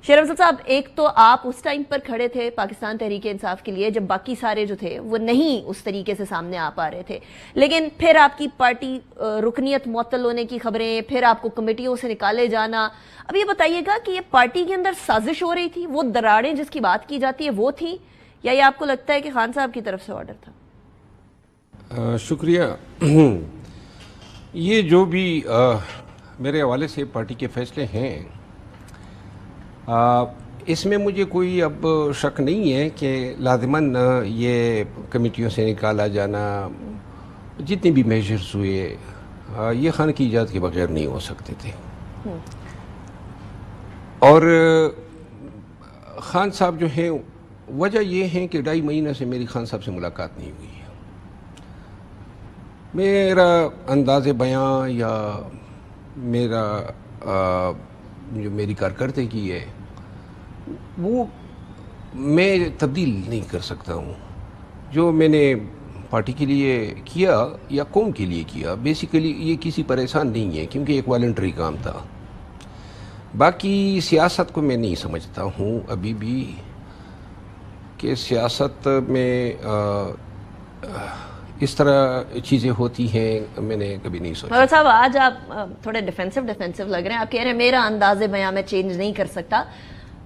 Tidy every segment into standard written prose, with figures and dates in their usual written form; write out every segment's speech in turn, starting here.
شیر افضل صاحب، ایک تو آپ اس ٹائم پر کھڑے تھے پاکستان تحریک انصاف کے لیے جب باقی سارے جو تھے وہ نہیں اس طریقے سے سامنے آ پا رہے تھے، لیکن پھر آپ کی پارٹی رکنیت معطل ہونے کی خبریں، پھر آپ کو کمیٹیوں سے نکالے جانا. اب یہ بتائیے گا کہ یہ پارٹی کے اندر سازش ہو رہی تھی، وہ دراڑیں جس کی بات کی جاتی ہے وہ تھی، یا یہ آپ کو لگتا ہے کہ خان صاحب کی طرف سے آرڈر تھا؟ شکریہ. یہ جو بھی میرے حوالے سے پارٹی کے فیصلے ہیں، اس میں مجھے کوئی اب شک نہیں ہے کہ لازماً یہ کمیٹیوں سے نکالا جانا، جتنے بھی میجرز ہوئے، یہ خان کی ایجاد کے بغیر نہیں ہو سکتے تھے. اور خان صاحب جو ہیں، وجہ یہ ہے کہ 2.5 مہینہ سے میری خان صاحب سے ملاقات نہیں ہوئی ہے. میرا انداز بیان یا میرا جو میری کارکردگی ہے وہ میں تبدیل نہیں کر سکتا ہوں. جو میں نے پارٹی کے لیے کیا یا قوم کے لیے کیا، بیسیکلی یہ کسی پر احسان نہیں ہے، کیونکہ ایک والنٹری کام تھا. باقی سیاست کو میں نہیں سمجھتا ہوں ابھی بھی کہ سیاست میں اس طرح چیزیں ہوتی ہیں، میں نے کبھی نہیں سوچا. صاحب آج آپ تھوڑے ڈیفینسو لگ رہے ہیں. آپ کہہ رہے ہیں میرا انداز بیان میں چینج نہیں کر سکتا.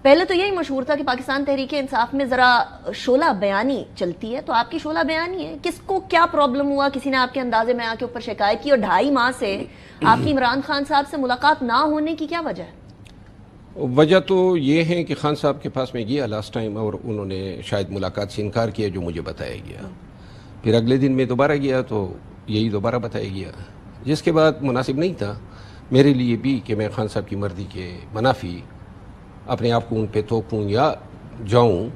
پہلے تو یہی مشہور تھا کہ پاکستان تحریک انصاف میں ذرا شعلہ بیانی چلتی ہے، تو آپ کی شعلہ بیانی ہے. کس کو کیا پرابلم ہوا؟ کسی نے آپ کے انداز بیان کے اوپر شکایت کی، اور 2.5 ماہ سے آپ کی عمران خان صاحب سے ملاقات نہ ہونے کی کیا وجہ ہے؟ وجہ تو یہ ہے کہ خان صاحب کے پاس میں گیا لاسٹ ٹائم، اور انہوں نے شاید ملاقات سے انکار کیا جو مجھے بتایا گیا. پھر اگلے دن میں دوبارہ گیا تو یہی دوبارہ بتایا گیا، جس کے بعد مناسب نہیں تھا میرے لیے بھی کہ میں خان صاحب کی مرضی کے منافی اپنے آپ کو ان پہ توپوں یا جاؤں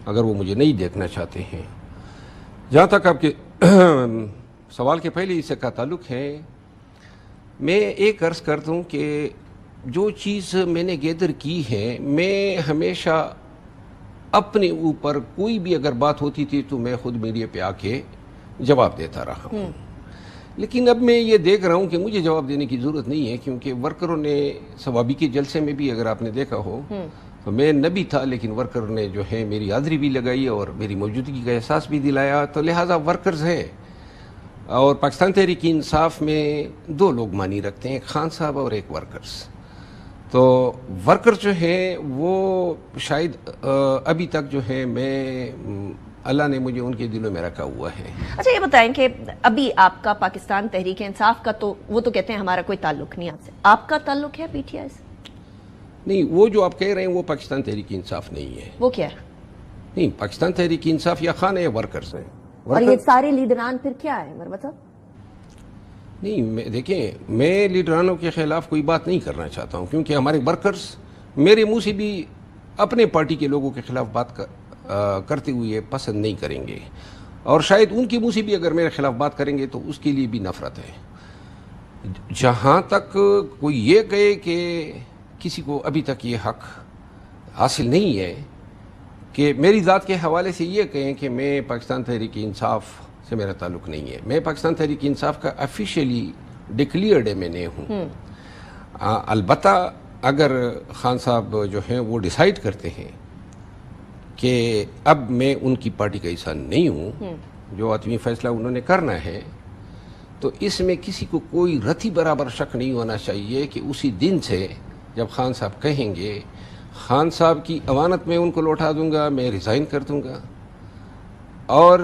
اگر وہ مجھے نہیں دیکھنا چاہتے ہیں. جہاں تک آپ کے سوال کے پہلے اس کا تعلق ہے، میں ایک عرض کرتا ہوں کہ جو چیز میں نے گیدر کی ہے، میں ہمیشہ اپنے اوپر کوئی بھی اگر بات ہوتی تھی تو میں خود میڈیا پہ آ کے جواب دیتا رہا ہوں. لیکن اب میں یہ دیکھ رہا ہوں کہ مجھے جواب دینے کی ضرورت نہیں ہے، کیونکہ ورکروں نے ثوابی کے جلسے میں بھی اگر آپ نے دیکھا ہو تو میں نہ بھی تھا، لیکن ورکر نے جو ہے میری حاضری بھی لگائی اور میری موجودگی کا احساس بھی دلایا. تو لہٰذا ورکرز ہے، اور پاکستان تحریک انصاف میں 2 لوگ مانی رکھتے ہیں، ایک خان صاحب اور ایک ورکرز. تو ورکر جو ہیں وہ شاید ابھی تک جو ہے میں اللہ نے مجھے ان کے دلوں میں رکھا ہوا ہے. اچھا یہ بتائیں کہ ابھی آپ کا پاکستان تحریک انصاف کا تو وہ تو کہتے ہیں ہمارا کوئی تعلق نہیں آپ سے، آپ کا تعلق ہے پی ٹی آئی سے؟ نہیں، وہ جو آپ کہہ رہے ہیں وہ پاکستان تحریک انصاف نہیں ہے. وہ کیا ہے؟ نہیں، پاکستان تحریک انصاف یا خان ہے یا ورکرز ہیں. اور یہ سارے لیڈران پھر کیا ہے مروت صاحب؟ نہیں، دیکھیں، میں لیڈرانوں کے خلاف کوئی بات نہیں کرنا چاہتا ہوں، کیونکہ ہمارے ورکرز میرے منہ سے بھی اپنے پارٹی کے لوگوں کے خلاف بات کرتے ہوئے پسند نہیں کریں گے، اور شاید ان کے منہ سے بھی اگر میرے خلاف بات کریں گے تو اس کے لیے بھی نفرت ہے. جہاں تک کوئی یہ کہے کہ کسی کو ابھی تک یہ حق حاصل نہیں ہے کہ میری ذات کے حوالے سے یہ کہیں کہ میں پاکستان تحریک انصاف سے میرا تعلق نہیں ہے. میں پاکستان تحریک انصاف کا آفیشیلی ڈکلیئرڈ ایم ہوں. البتہ اگر خان صاحب جو ہیں وہ ڈیسائیڈ کرتے ہیں کہ اب میں ان کی پارٹی کا حصہ نہیں ہوں، جو حتمی فیصلہ انہوں نے کرنا ہے، تو اس میں کسی کو کوئی رتی برابر شک نہیں ہونا چاہیے کہ اسی دن سے جب خان صاحب کہیں گے، خان صاحب کی امانت میں ان کو لوٹا دوں گا، میں ریزائن کر دوں گا. اور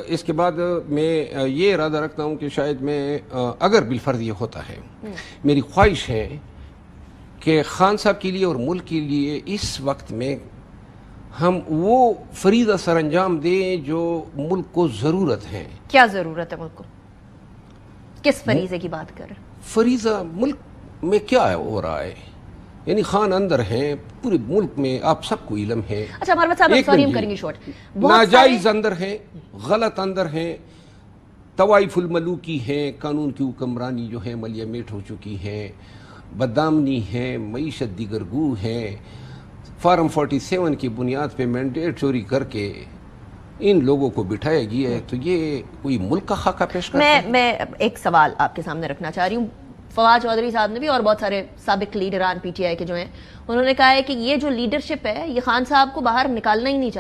اس کے بعد میں یہ ارادہ رکھتا ہوں کہ شاید میں اگر بالفرض یہ ہوتا ہے، میری خواہش ہے کہ خان صاحب کے لیے اور ملک کے لیے اس وقت میں ہم وہ فریضہ سر انجام دیں جو ملک کو ضرورت ہے. کیا ضرورت ہے ملک کو؟ کس فریضے کی بات کر رہے ہیں؟ فریضہ ملک میں کیا ہو رہا ہے، یعنی خان اندر ہیں پورے ملک میں، آپ سب کو علم ہے. اچھا مروت صاحب سوری ہم کریں گے شارٹ. ناجائز اندر ہیں، غلط اندر ہیں، طوائف الملوکی ہیں، قانون کی حکمرانی جو ہے ملیہ میٹ ہو چکی ہے، بدامنی ہے، معیشت دیگر گو ہے، فارم 47 کی بنیاد پہ مینڈیٹ چوری کر کے ان لوگوں کو بٹھایا گیا ہے. تو یہ کوئی ملک کا خاکہ پیش کرتا ہے؟ میں ایک سوال آپ کے سامنے رکھنا چاہ رہی ہوں. فواد چودھری صاحب نے بھی اور بہت سارے سابق لیڈران پی ٹی آئی کے جو ہیں انہوں نے کہا ہے کہ یہ جو لیڈرشپ ہے یہ خان صاحب کو باہر نکالنا ہی نہیں چاہتے.